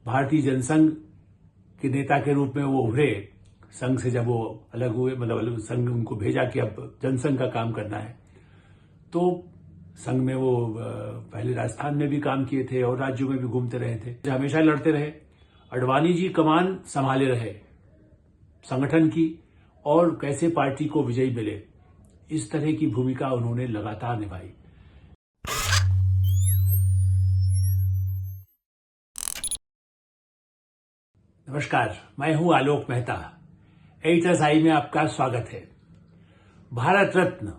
भारतीय जनसंघ के नेता के रूप में वो उभरे। संघ से जब वो अलग हुए, मतलब संघ उनको भेजा कि अब जनसंघ का काम करना है, तो संघ में वो पहले राजस्थान में भी काम किए थे और राज्यों में भी घूमते रहे थे, हमेशा लड़ते रहे। अडवाणी जी कमान संभाले रहे संगठन की और कैसे पार्टी को विजयी मिले, इस तरह की भूमिका उन्होंने लगातार निभाई। नमस्कार, मैं हूं आलोक मेहता। एडिटर्स आई में आपका स्वागत है। भारत रत्न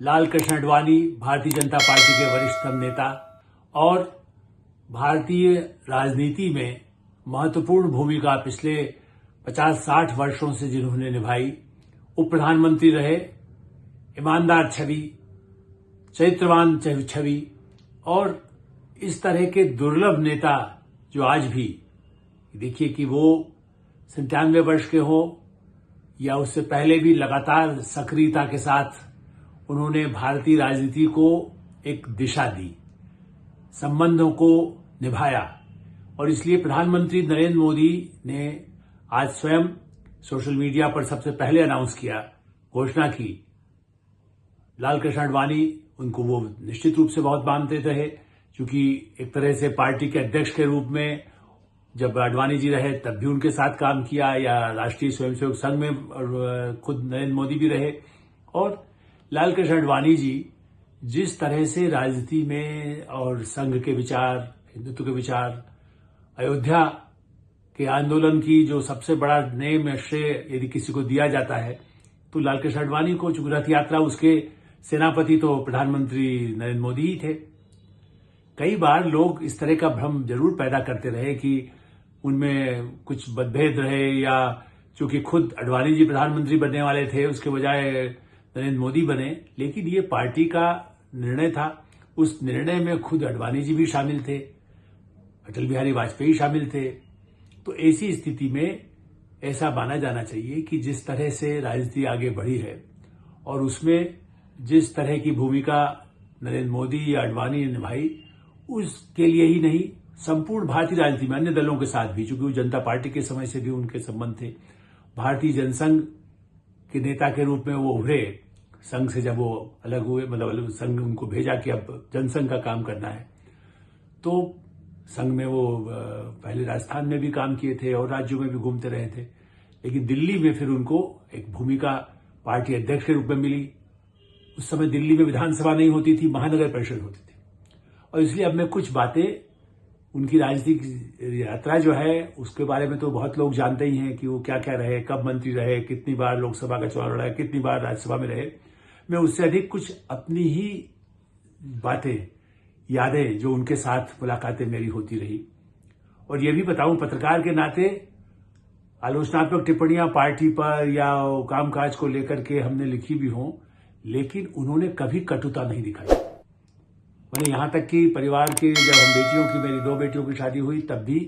लाल कृष्ण आडवाणी भारतीय जनता पार्टी के वरिष्ठतम नेता और भारतीय राजनीति में महत्वपूर्ण भूमिका पिछले 50-60 वर्षों से जिन्होंने निभाई, उप प्रधानमंत्री रहे, ईमानदार छवि, चरित्रवान छवि और इस तरह के दुर्लभ नेता जो आज भी, देखिए कि वो 97 वर्ष के हो या उससे पहले भी लगातार सक्रियता के साथ उन्होंने भारतीय राजनीति को एक दिशा दी, संबंधों को निभाया। और इसलिए प्रधानमंत्री नरेंद्र मोदी ने आज स्वयं सोशल मीडिया पर सबसे पहले अनाउंस किया, घोषणा की, लाल कृष्ण आडवाणी, उनको वो निश्चित रूप से बहुत मानते रहे, क्योंकि एक तरह से पार्टी के अध्यक्ष के रूप में जब आडवाणी जी रहे तब भी उनके साथ काम किया, या राष्ट्रीय स्वयंसेवक संघ में खुद नरेंद्र मोदी भी रहे। और लाल कृष्ण आडवाणी जी जिस तरह से राजनीति में और संघ के विचार, हिंदुत्व के विचार, अयोध्या के आंदोलन की जो सबसे बड़ा नेम श्रेय यदि किसी को दिया जाता है तो लाल कृष्ण आडवाणी को, चूंकि रथ यात्रा उसके सेनापति तो प्रधानमंत्री नरेंद्र मोदी ही थे। कई बार लोग इस तरह का भ्रम जरूर पैदा करते रहे कि उनमें कुछ मतभेद रहे, या चूंकि खुद आडवाणी जी प्रधानमंत्री बनने वाले थे उसके बजाय नरेंद्र मोदी बने, लेकिन ये पार्टी का निर्णय था। उस निर्णय में खुद आडवाणी जी भी शामिल थे, अटल बिहारी वाजपेयी शामिल थे। तो ऐसी स्थिति में ऐसा माना जाना चाहिए कि जिस तरह से राजनीति आगे बढ़ी है और उसमें जिस तरह की भूमिका नरेंद्र मोदी या आडवाणी ने निभाई, उसके लिए ही नहीं, संपूर्ण भारतीय राजनीति में अन्य दलों के साथ भी, चूंकि वो जनता पार्टी के समय से भी उनके संबंध थे, भारतीय जनसंघ के नेता के रूप में वो उभरे। संघ से जब वो अलग हुए, मतलब संघ उनको भेजा कि अब जनसंघ का काम करना है, तो संघ में वो पहले राजस्थान में भी काम किए थे और राज्यों में भी घूमते रहे थे, लेकिन दिल्ली में फिर उनको एक भूमिका पार्टी अध्यक्ष के रूप में मिली। उस समय दिल्ली में विधानसभा नहीं होती थी, महानगर परिषद होती थी, और इसलिए अब मैं कुछ बातें उनकी राजनीतिक यात्रा जो है उसके बारे में तो बहुत लोग जानते ही हैं कि वो क्या क्या रहे, कब मंत्री रहे, कितनी बार लोकसभा का चुनाव लड़ा, कितनी बार राज्यसभा में रहे। मैं उससे अधिक कुछ अपनी ही बातें, यादें, जो उनके साथ मुलाकातें मेरी होती रही, और ये भी बताऊं पत्रकार के नाते, आलोचनात्मक टिप्पणियां पार्टी पर या कामकाज को लेकर के हमने लिखी भी हों, लेकिन उन्होंने कभी कटुता नहीं दिखाई। मैंने यहां तक कि परिवार के, जब हम बेटियों की, मेरी 2 बेटियों की शादी हुई, तब भी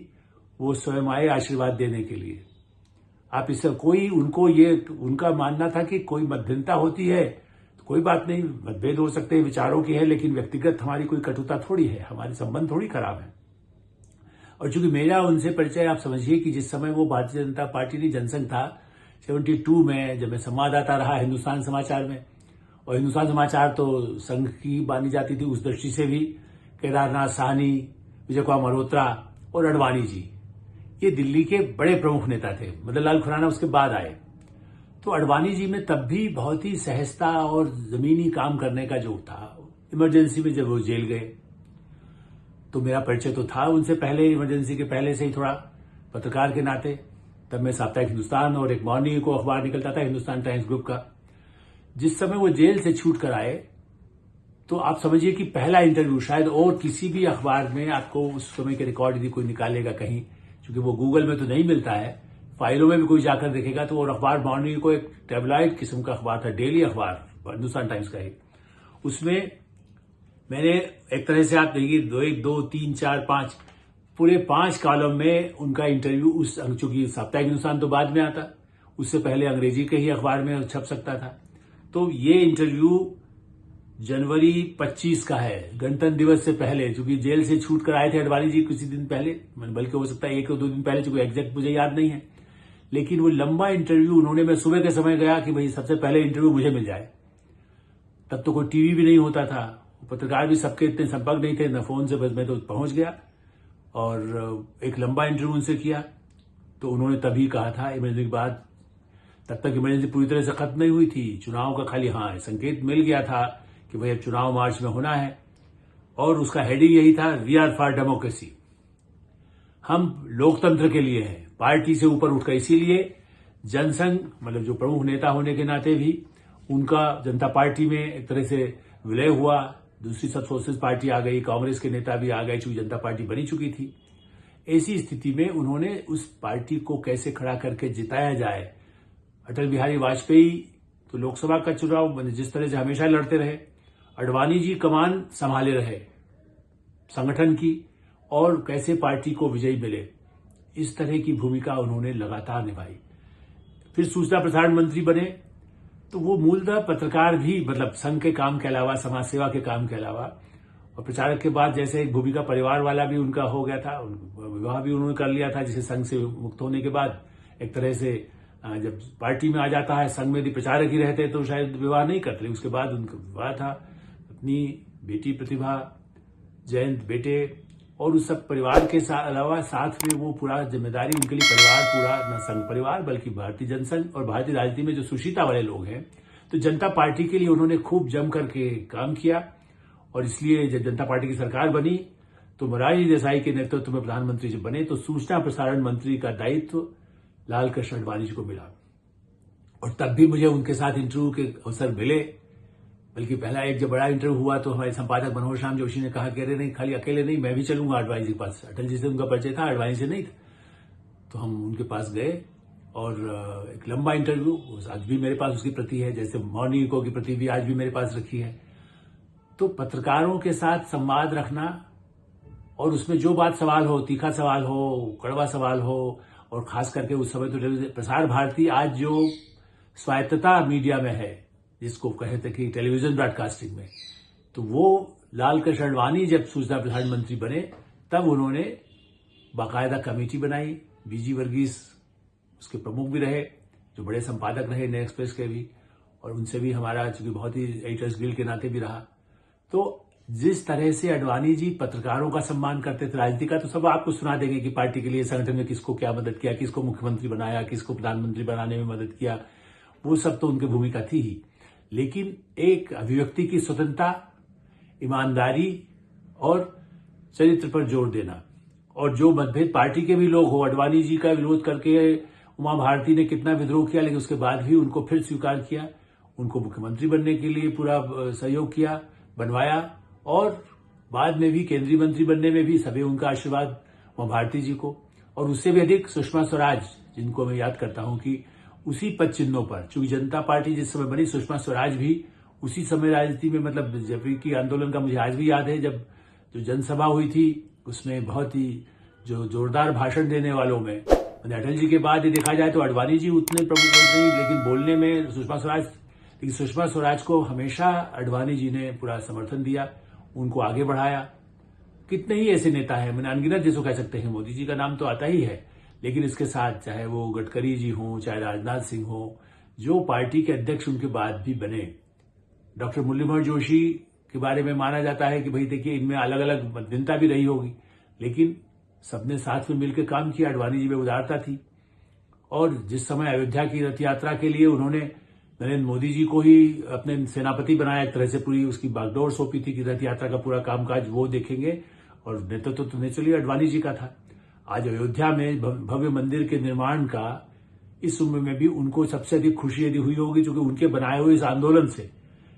वो स्वयं आए आशीर्वाद देने के लिए। आप इससे कोई, उनको ये उनका मानना था कि कोई मतभिन्नता होती है तो कोई बात नहीं, मतभेद हो सकते हैं, विचारों की है, लेकिन व्यक्तिगत हमारी कोई कटुता थोड़ी है, हमारे संबंध थोड़ी खराब है। और चूंकि मेरा उनसे परिचय, आप समझिए कि जिस समय वो भारतीय जनता पार्टी की जनसंघ था 72 में, जब मैं संवाददाता रहा हिंदुस्तान समाचार में, और हिंदुस्तान समाचार तो संघ की मानी जाती थी उस दृष्टि से भी, केदारनाथ साहनी, विजय कुमार मल्होत्रा और आडवाणी जी, ये दिल्ली के बड़े प्रमुख नेता थे। मदन लाल खुराना उसके बाद आए। तो आडवाणी जी में तब भी बहुत ही सहजता और जमीनी काम करने का जो था। इमरजेंसी में जब वो जेल गए तो मेरा परिचय तो था उनसे पहले, इमरजेंसी के पहले से ही थोड़ा, पत्रकार के नाते। तब मैं साप्ताहिक हिंदुस्तान और एक मॉर्निंग को अखबार निकलता था हिंदुस्तान टाइम्स ग्रुप का। जिस समय वो जेल से छूट कर आए तो आप समझिए कि पहला इंटरव्यू शायद और किसी भी अखबार में आपको उस समय के रिकॉर्ड यदि कोई निकालेगा कहीं, क्योंकि वो गूगल में तो नहीं मिलता है, फाइलों में भी कोई जाकर देखेगा, तो वो अखबार मॉर्निंग को एक टेबलॉइड किस्म का अखबार था, डेली अखबार, हिंदुस्तान टाइम्स का ही। उसमें मैंने एक तरह से आप देखिए 1, 2, 3, 4, 5 पूरे 5 कॉलम में उनका इंटरव्यू, उस चूंकि साप्ताहिक हिंदुस्तान तो बाद में आता, उससे पहले अंग्रेजी के ही अखबार में छप सकता था, तो ये इंटरव्यू जनवरी 25 का है, गणतंत्र दिवस से पहले, चूंकि जेल से छूट कर आए थे अडवाणी जी कुछ दिन पहले, बल्कि हो सकता है 1 या 2 दिन पहले, चूंकि एग्जैक्ट मुझे याद नहीं है। लेकिन वो लंबा इंटरव्यू उन्होंने, मैं सुबह के समय गया कि भाई सबसे पहले इंटरव्यू मुझे मिल जाए। तब तो कोई टीवी भी नहीं होता था, पत्रकार भी सबके इतने संपर्क नहीं थे, न फोन से, बस मैं तो पहुंच गया और एक लंबा इंटरव्यू उनसे किया। तो उन्होंने तभी कहा था इमरजेंसी के बाद, तब तक इमरजेंसी पूरी तरह से खत्म नहीं हुई थी, चुनाव का खाली संकेत मिल गया था कि भाई अब चुनाव मार्च में होना है, और उसका हेडिंग यही था, वी आर फॉर डेमोक्रेसी, हम लोकतंत्र के लिए हैं, पार्टी से ऊपर उठकर। इसीलिए जनसंघ, मतलब जो प्रमुख नेता होने के नाते भी उनका जनता पार्टी में एक तरह से विलय हुआ, दूसरी सब सोशलिस्ट पार्टी आ गई, कांग्रेस के नेता भी आ गए, चूंकि जनता पार्टी बनी चुकी थी। ऐसी स्थिति में उन्होंने उस पार्टी को कैसे खड़ा करके जिताया जाए। अटल बिहारी वाजपेयी तो लोकसभा का चुनाव जिस तरह से हमेशा लड़ते रहे, अडवाणी जी कमान संभाले रहे संगठन की, और कैसे पार्टी को विजयी मिले, इस तरह की भूमिका उन्होंने लगातार निभाई। फिर सूचना प्रसारण मंत्री बने, तो वो मूलतः पत्रकार भी, मतलब संघ के काम के अलावा, समाज सेवा के काम के अलावा, और प्रचारक के बाद जैसे एक भूमिका परिवार वाला भी उनका हो गया था, विवाह भी उन्होंने कर लिया था, जिसे संघ से मुक्त होने के बाद एक तरह से जब पार्टी में आ जाता है, संघ में यदि प्रचारक ही रहते तो शायद विवाह नहीं करते। उसके बाद उनका विवाह था, अपनी बेटी प्रतिभा, जयंत बेटे, और उस सब परिवार के अलावा साथ में वो पूरा जिम्मेदारी उनके लिए, परिवार पूरा, न संघ परिवार बल्कि भारतीय जनसंघ और भारतीय राजनीति में जो सुशीलता वाले लोग हैं, तो जनता पार्टी के लिए उन्होंने खूब जम करके काम किया। और इसलिए जब जनता पार्टी की सरकार बनी तो मोरारजी देसाई के नेतृत्व में प्रधानमंत्री जब बने, तो सूचना प्रसारण मंत्री का दायित्व लाल कृष्ण आडवाणी जी को मिला। और तब भी मुझे उनके साथ इंटरव्यू के अवसर मिले, बल्कि पहला एक जब बड़ा इंटरव्यू हुआ तो हमारे संपादक मनोहर श्याम जोशी ने कहा कि अरे नहीं, खाली अकेले नहीं, मैं भी चलूंगा आडवाणी जी के पास। अटल जी से उनका परिचय था, आडवाणी से नहीं था। तो हम उनके पास गए और एक लंबा इंटरव्यू, आज भी मेरे पास उसकी प्रति है, जैसे मॉर्निंग इको की प्रति भी आज भी मेरे पास रखी है। तो पत्रकारों के साथ संवाद रखना, और उसमें जो बात सवाल हो, तीखा सवाल हो, कड़वा सवाल हो, और खास करके उस समय तो प्रसार भारती आज जो स्वायत्तता मीडिया में है, जिसको कहते कि टेलीविजन ब्रॉडकास्टिंग में, तो वो लाल कृष्ण आडवाणी जब सूचना प्रसारण मंत्री बने तब उन्होंने बाकायदा कमेटी बनाई। बीजी वर्गीस उसके प्रमुख भी रहे, जो बड़े संपादक रहे नए एक्सप्रेस के भी, और उनसे भी हमारा चूंकि बहुत ही एडिटर्स गिल्ड के नाते भी रहा। तो जिस तरह से आडवाणी जी पत्रकारों का सम्मान करते थे, राजनीति का तो सब आपको सुना देंगे कि पार्टी के लिए संगठन में किसको क्या मदद किया, किसको मुख्यमंत्री बनाया, किसको प्रधानमंत्री बनाने में मदद किया, वो सब तो उनकी भूमिका थी ही। लेकिन एक अभिव्यक्ति की स्वतंत्रता, ईमानदारी और चरित्र पर जोर देना, और जो मतभेद पार्टी के भी लोग हो, आडवाणी जी का विरोध करके उमा भारती ने कितना विद्रोह किया, लेकिन उसके बाद भी उनको फिर स्वीकार किया, उनको मुख्यमंत्री बनने के लिए पूरा सहयोग किया, बनवाया, और बाद में भी केंद्रीय मंत्री बनने में भी सभी उनका आशीर्वाद उमा भारती जी को। और उससे भी अधिक सुषमा स्वराज, जिनको मैं याद करता हूं कि उसी पद चिन्हों पर, चूंकि जनता पार्टी जिस समय बनी, सुषमा स्वराज भी उसी समय राजनीति में, मतलब जब की आंदोलन का मुझे आज भी याद है, जब जो जनसभा हुई थी उसमें बहुत ही जो जोरदार भाषण देने वालों में, अटल जी के बाद ये देखा जाए तो आडवाणी जी उतने प्रमुख नहीं, लेकिन बोलने में सुषमा स्वराज, लेकिन सुषमा स्वराज को हमेशा आडवाणी जी ने पूरा समर्थन दिया, उनको आगे बढ़ाया। कितने ही ऐसे नेता हैं, मैंने अनगिनत जिसको कह सकते हैं, मोदी जी का नाम तो आता ही है, लेकिन इसके साथ चाहे वो गडकरी जी हों, चाहे राजनाथ सिंह हो, जो पार्टी के अध्यक्ष उनके बाद भी बने। डॉक्टर मुरलीधर जोशी के बारे में माना जाता है कि भाई देखिए इनमें अलग अलग भिन्नता भी रही होगी, लेकिन सबने साथ में मिलकर काम किया। आडवाणी जी में उदारता थी, और जिस समय अयोध्या की रथ यात्रा के लिए उन्होंने नरेंद्र मोदी जी को ही अपने सेनापति बनाया, एक तरह से पूरी उसकी बागडोर सौंपी थी कि रथ यात्रा का पूरा कामकाज वो देखेंगे, और नेतृत्व तो नेचुरली आडवाणी जी का था। आज अयोध्या में भव्य मंदिर के निर्माण का इस उम्र में भी उनको सबसे अधिक खुशी यदि हुई होगी, क्योंकि उनके बनाए हुए इस आंदोलन से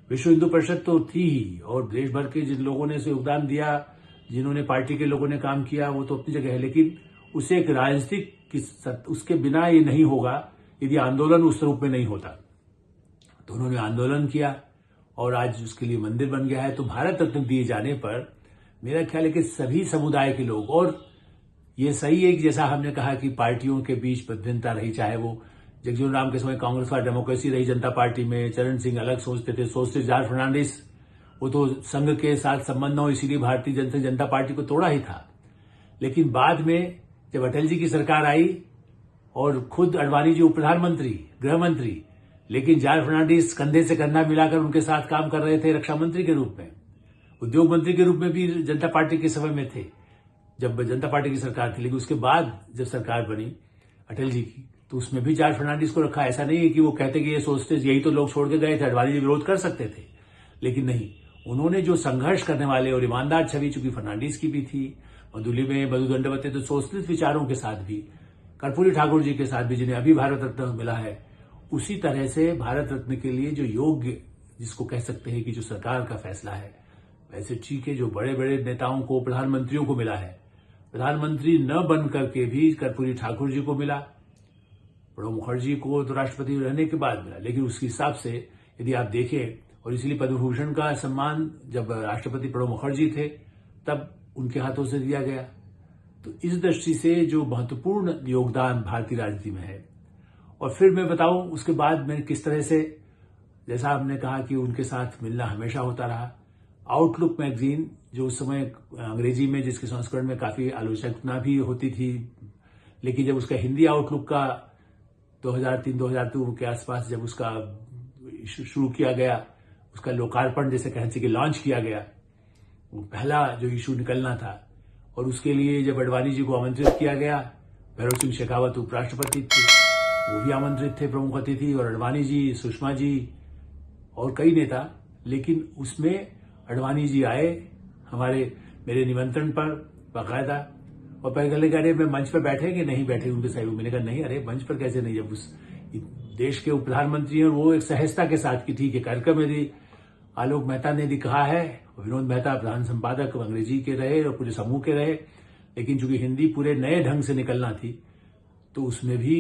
विश्व हिंदू परिषद तो थी ही, और देश भर के जिन लोगों ने इसे योगदान दिया, जिन्होंने पार्टी के लोगों ने काम किया, वो तो अपनी जगह है, लेकिन उसे एक राजनीतिक, उसके बिना ये नहीं होगा यदि आंदोलन उस रूप में नहीं होता। तो उन्होंने आंदोलन किया, और आज उसके लिए मंदिर बन गया है। तो भारत रत्न दिए जाने पर मेरा ख्याल है कि सभी समुदाय के लोग, और ये सही है कि जैसा हमने कहा कि पार्टियों के बीच भिन्नता रही, चाहे वो जगजीवन राम के समय कांग्रेस फॉर डेमोक्रेसी रही जनता पार्टी में, चरण सिंह अलग सोचते थे, सोचते जॉर्ज फर्नांडिस वो तो संघ के साथ संबंध हो इसीलिए भारतीय जनता पार्टी को तोड़ा ही था। लेकिन बाद में जब अटल जी की सरकार आई और खुद अडवाणी जी उप प्रधानमंत्री, गृह मंत्री, लेकिन जॉर्ज फर्नांडिस कंधे से कंधा मिलाकर उनके साथ काम कर रहे थे रक्षा मंत्री के रूप में, उद्योग मंत्री के रूप में भी जनता पार्टी के समय में थे जब जनता पार्टी की सरकार थी। लेकिन उसके बाद जब सरकार बनी अटल जी की तो उसमें भी जॉर्ज फर्नांडिस को रखा। ऐसा नहीं है कि वो कहते कि ये सोचते यही तो लोग छोड़ के गए थे, अडवाणी जी विरोध कर सकते थे, लेकिन नहीं, उन्होंने जो संघर्ष करने वाले और ईमानदार छवि चूंकि फर्नांडिस की भी थी, मधुली में मधु दंडवते तो सोशलिस्ट विचारों के साथ भी, कर्पूरी ठाकुर जी के साथ भी जिन्हें अभी भारत रत्न मिला है, उसी तरह से भारत रत्न के लिए जो योग्य, जिसको कह सकते हैं कि जो सरकार का फैसला है, वैसे ठीक है जो बड़े बड़े नेताओं को, प्रधानमंत्रियों को मिला है, प्रधानमंत्री न बन करके भी कर्पूरी ठाकुर जी को मिला, प्रणब मुखर्जी को तो राष्ट्रपति रहने के बाद मिला। लेकिन उसके हिसाब से यदि आप देखें, और इसलिए पद्म भूषण का सम्मान जब राष्ट्रपति प्रणब मुखर्जी थे तब उनके हाथों से दिया गया। तो इस दृष्टि से जो महत्वपूर्ण योगदान भारतीय राजनीति में है। और फिर मैं बताऊं उसके बाद मैं किस तरह से, जैसा आपने कहा कि उनके साथ मिलना हमेशा होता रहा। आउटलुक मैगजीन जो उस समय अंग्रेजी में, जिसके संस्करण में काफी आलोचना भी होती थी, लेकिन जब उसका हिंदी आउटलुक का 2003-2002 के आसपास जब उसका शुरू किया गया, उसका लोकार्पण जैसे कह सकते लॉन्च किया गया, वो पहला जो इशू निकलना था, और उसके लिए जब अडवाणी जी को आमंत्रित किया गया, भैरव सिंह शेखावत उपराष्ट्रपति थे, वो भी आमंत्रित थे, प्रमुख अतिथि, और अडवाणी जी, सुषमा जी और कई नेता। लेकिन उसमें अडवाणी जी आए मेरे निमंत्रण पर बाकायदा, और पहले कह रहे मैं मंच पर बैठेंगे, नहीं बैठे उनके सहयोग। मैंने कहा नहीं, अरे मंच पर कैसे नहीं, जब उस देश के उप प्रधानमंत्री हैं, वो एक सहजता के साथ की ठीक है। कार्यक्रम यदि आलोक मेहता ने यदि कहा है, विनोद मेहता प्रधान संपादक अंग्रेजी के रहे और पूरे समूह के रहे, लेकिन चूंकि हिंदी पूरे नए ढंग से निकलना थी तो उसमें भी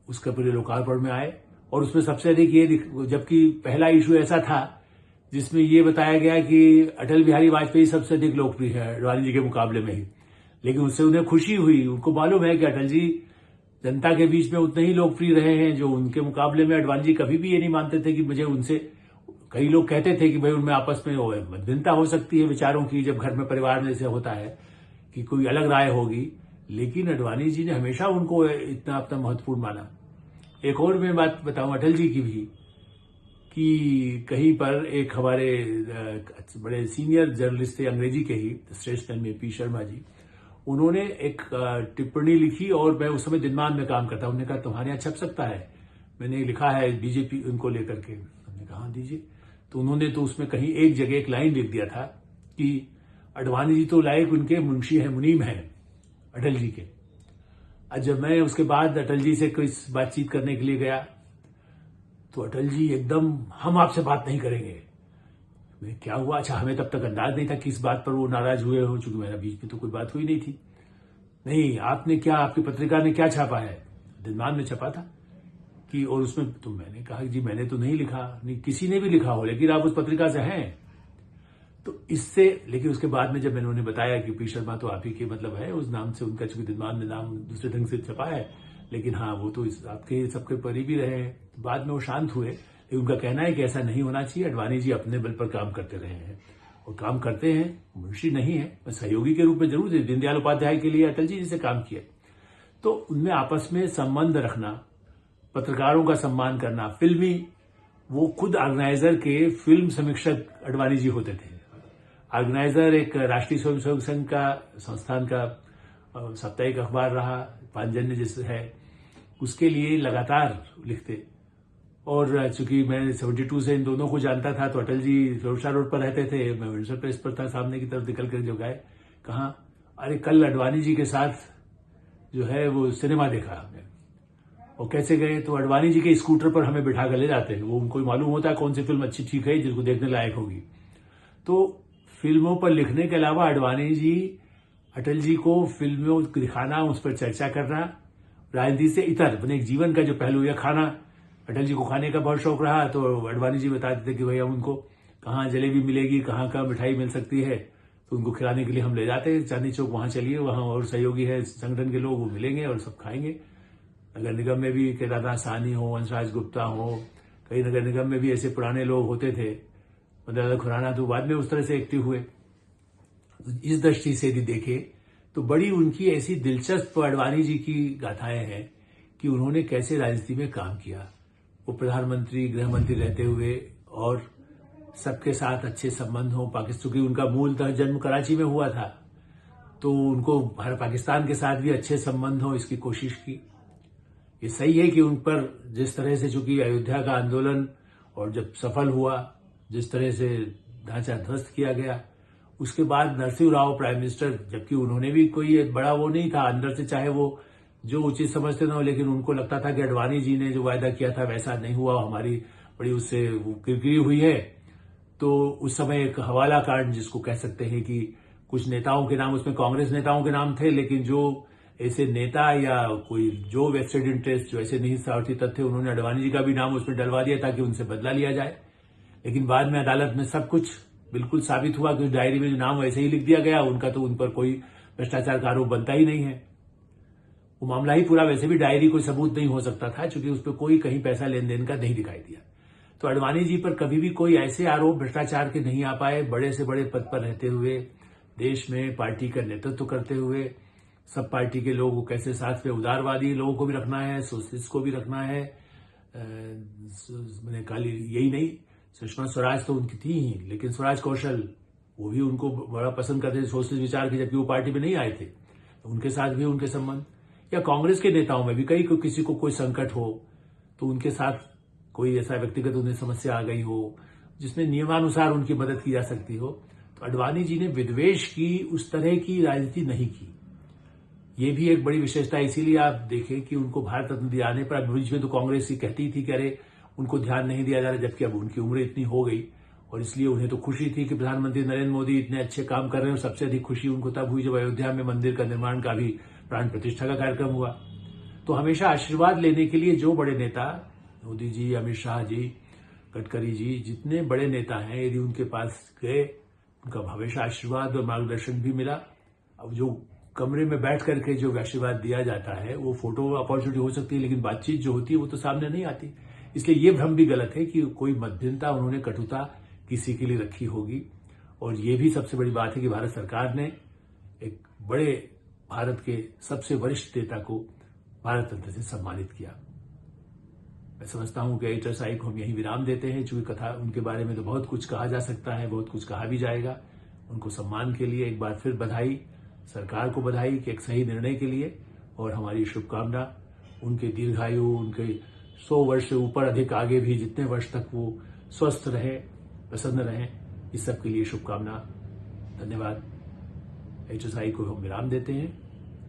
उसका पूरे लोकार्पण में आए। और उसमें सबसे अधिक ये, जबकि पहला इशू ऐसा था जिसमें ये बताया गया कि अटल बिहारी वाजपेयी सबसे अधिक लोकप्रिय है अडवाणी जी के मुकाबले में ही, लेकिन उससे उन्हें खुशी हुई। उनको मालूम है कि अटल जी जनता के बीच में उतने ही लोकप्रिय रहे हैं जो उनके मुकाबले में। अडवाणी जी कभी भी ये नहीं मानते थे कि मुझे उनसे, कई लोग कहते थे कि भाई उनमें आपस में भिन्नता हो सकती है विचारों की, जब घर में परिवार में से होता है कि कोई अलग राय होगी, लेकिन अडवाणी जी ने हमेशा उनको इतना अपना महत्वपूर्ण माना। एक और मैं बात बताऊं अटल जी की भी, कि कहीं पर एक हमारे बड़े सीनियर जर्नलिस्ट थे अंग्रेजी के ही, श्रेष्ठ में पी शर्मा जी, उन्होंने एक टिप्पणी लिखी, और मैं उस समय दिनमान में काम करता, उन्होंने कहा तुम्हारे यहाँ छप सकता है, मैंने लिखा है बीजेपी उनको लेकर के। हमने कहा हाँ दीजिए। तो उन्होंने तो उसमें कहीं एक जगह एक लाइन लिख दिया था कि अडवाणी जी तो लायक उनके मुंशी है, मुनीम है अटल जी के। आज जब मैं उसके बाद अटल जी से कोई बातचीत करने के लिए गया तो अटल जी एकदम, हम आपसे बात नहीं करेंगे। मैं क्या हुआ, अच्छा हमें तब तक अंदाज नहीं था किस बात पर वो नाराज हुए हो, चूंकि मेरा बीच में तो कोई बात हुई नहीं थी। नहीं, आपने क्या, आपकी पत्रिका ने क्या छापा है, दिनमान में छपा था कि, और उसमें तो मैंने कहा जी मैंने तो नहीं लिखा, नहीं किसी ने भी लिखा हो, लेकिन आप उस पत्रिका से हैं। तो इससे, लेकिन उसके बाद में जब मैंने उन्हें बताया कि पी शर्मा तो आप ही के मतलब है, उस नाम से उनका, चूंकि दिनमान में नाम दूसरे ढंग से छपा है, लेकिन हाँ वो तो आपके सबके परी भी रहे हैं। तो बाद में वो शांत हुए, लेकिन उनका कहना है कि ऐसा नहीं होना चाहिए, अडवाणी जी अपने बल पर काम करते रहे हैं और काम करते हैं, मुंशी नहीं है, सहयोगी के रूप में जरूर दीनदयाल उपाध्याय के लिए अटल जी जैसे काम किए। तो उनमें आपस में संबंध रखना, पत्रकारों का सम्मान करना, फिल्मी, वो खुद ऑर्गेनाइजर के फिल्म समीक्षक अडवाणी जी होते थे। ऑर्गेनाइजर एक राष्ट्रीय स्वयंसेवक संघ का संस्थान का साप्ताहिक अखबार रहा, पांचजन्य जिससे है, उसके लिए लगातार लिखते। और चूंकि मैं 72 से इन दोनों को जानता था, तो अटल जी फिरोजशाह रोड पर रहते थे, मैं विंडसर प्लेस पर था, सामने की तरफ निकल कर जो गए, कहा अरे कल अडवाणी जी के साथ जो है वो सिनेमा देखा हमने। और कैसे गए, तो अडवाणी जी के स्कूटर पर हमें बिठा कर ले जाते हैं, वो उनको मालूम होता है कौन सी फिल्म अच्छी ठीक है जिसको देखने लायक होगी। तो फिल्मों पर लिखने के अलावा अडवाणी जी अटल जी को फिल्मों दिखाना, उस पर चर्चा करना, राजनीति से इतर अपने एक जीवन का जो पहलू है, खाना, अटल जी को खाने का बहुत शौक रहा, तो अडवाणी जी बताते थे कि भैया उनको कहाँ जलेबी मिलेगी, कहाँ का मिठाई मिल सकती है, तो उनको खिलाने के लिए हम ले जाते हैं, चांदनी चौक वहां चलिए, वहां और सहयोगी है संगठन के लोग, वो मिलेंगे और सब खाएंगे। नगर निगम में भी केदारनाथ साहनी हो, वंशराज गुप्ता हो, कई नगर निगम में भी ऐसे पुराने लोग होते थे, मदनलाल खुराना तो बाद में उस तरह से एक्टिव हुए। तो इस दृष्टि से यदि देखें तो बड़ी उनकी ऐसी दिलचस्प आडवाणी जी की गाथाएं हैं कि उन्होंने कैसे राजनीति में काम किया। वो प्रधानमंत्री, गृह मंत्री रहते हुए और सबके साथ अच्छे संबंध हो, पाकिस्तान की उनका मूलतः जन्म कराची में हुआ था, तो उनको भारत पाकिस्तान के साथ भी अच्छे संबंध हो इसकी कोशिश की। ये सही है कि उन पर जिस तरह से चूंकि अयोध्या का आंदोलन और जब सफल हुआ, जिस तरह से ढांचा ध्वस्त किया गया, उसके बाद नरसिंह राव प्राइम मिनिस्टर, जबकि उन्होंने भी कोई बड़ा वो नहीं था अंदर से, चाहे वो जो उचित समझते ना हो, लेकिन उनको लगता था कि अडवाणी जी ने जो वायदा किया था वैसा नहीं हुआ, हमारी बड़ी उससे किरकिरी हुई है। तो उस समय एक हवाला कांड जिसको कह सकते हैं कि कुछ नेताओं के नाम, उसमें कांग्रेस नेताओं के नाम थे, लेकिन जो ऐसे नेता या कोई जो वेस्टेड इंटरेस्ट, जो ऐसे नहीं स्वार्थी तथ्य, उन्होंने अडवाणी जी का भी नाम उसमें डलवा दिया ताकि उनसे बदला लिया जाए। लेकिन बाद में अदालत में सब कुछ बिल्कुल साबित हुआ कि उस डायरी में जो नाम वैसे ही लिख दिया गया, उनका तो उन पर कोई भ्रष्टाचार का आरोप बनता ही नहीं है। वो मामला ही पूरा, वैसे भी डायरी कोई सबूत नहीं हो सकता था क्योंकि उस पर कोई कहीं पैसा लेन देन का नहीं दिखाई दिया। तो अडवाणी जी पर कभी भी कोई ऐसे आरोप भ्रष्टाचार के नहीं आ पाए। बड़े से बड़े पद पर रहते हुए, देश में पार्टी का नेतृत्व करते हुए, सब पार्टी के लोगों को कैसे साथ में उदारवादी लोगों को भी रखना है, सोशलिस्ट को भी रखना है। मैंने काली यही नहीं, सुषमा स्वराज तो उनकी थी ही, लेकिन स्वराज कौशल वो भी उनको बड़ा पसंद करते थे सोशलिस्ट विचार के, जबकि वो पार्टी में नहीं आए थे। तो उनके साथ भी उनके संबंध, या कांग्रेस के नेताओं में भी कई को किसी को कोई संकट हो तो उनके साथ कोई ऐसा व्यक्तिगत उन्हें समस्या आ गई हो जिसमें नियमानुसार उनकी मदद की जा सकती हो। तो अडवाणी जी ने विद्वेष की उस तरह की राजनीति नहीं की। ये भी एक बड़ी विशेषता, इसीलिए आप देखें कि उनको भारत रत्न दिलाने पर बीच में तो कांग्रेस ही कहती थी कि अरे उनको ध्यान नहीं दिया जा रहा, जबकि अब उनकी उम्र इतनी हो गई और इसलिए उन्हें तो खुशी थी कि प्रधानमंत्री नरेंद्र मोदी इतने अच्छे काम कर रहे हैं। और सबसे अधिक खुशी उनको तब हुई जब अयोध्या में मंदिर का निर्माण का भी प्राण प्रतिष्ठा का कार्यक्रम हुआ। तो हमेशा आशीर्वाद लेने के लिए जो बड़े नेता, मोदी जी, अमित शाह जी, गडकरी जी, जितने बड़े नेता हैं, यदि उनके पास गए, उनका हमेशा आशीर्वाद और मार्गदर्शन भी मिला। अब जो कमरे में बैठ करके जो आशीर्वाद दिया जाता है वो फोटो अपॉर्चुनिटी हो सकती है, लेकिन बातचीत जो होती है वो तो सामने नहीं आती। इसलिए ये भ्रम भी गलत है कि कोई मध्यमता, उन्होंने कटुता किसी के लिए रखी होगी। और ये भी सबसे बड़ी बात है कि भारत सरकार ने एक बड़े भारत के सबसे वरिष्ठ नेता को भारत रत्न से सम्मानित किया। मैं समझता हूं कि एडिटर साहब को हम यही विराम देते हैं, चूंकि कथा उनके बारे में तो बहुत कुछ कहा जा सकता है, बहुत कुछ कहा भी जाएगा। उनको सम्मान के लिए एक बार फिर बधाई, सरकार को बधाई कि एक सही निर्णय के लिए, और हमारी शुभकामना उनके दीर्घायु, उनके 100 वर्ष से ऊपर अधिक आगे भी जितने वर्ष तक वो स्वस्थ रहे, प्रसन्न रहें, इस सब के लिए शुभकामना। धन्यवाद। एडिटर साहब को हम विराम देते हैं।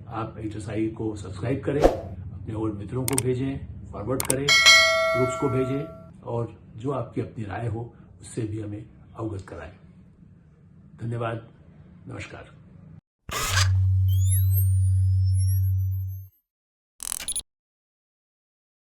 आप एडिटर साहब को सब्सक्राइब करें, अपने और मित्रों को भेजें, फॉरवर्ड करें, ग्रुप्स को भेजें, और जो आपकी अपनी राय हो उससे भी हमें अवगत कराएं। धन्यवाद। नमस्कार।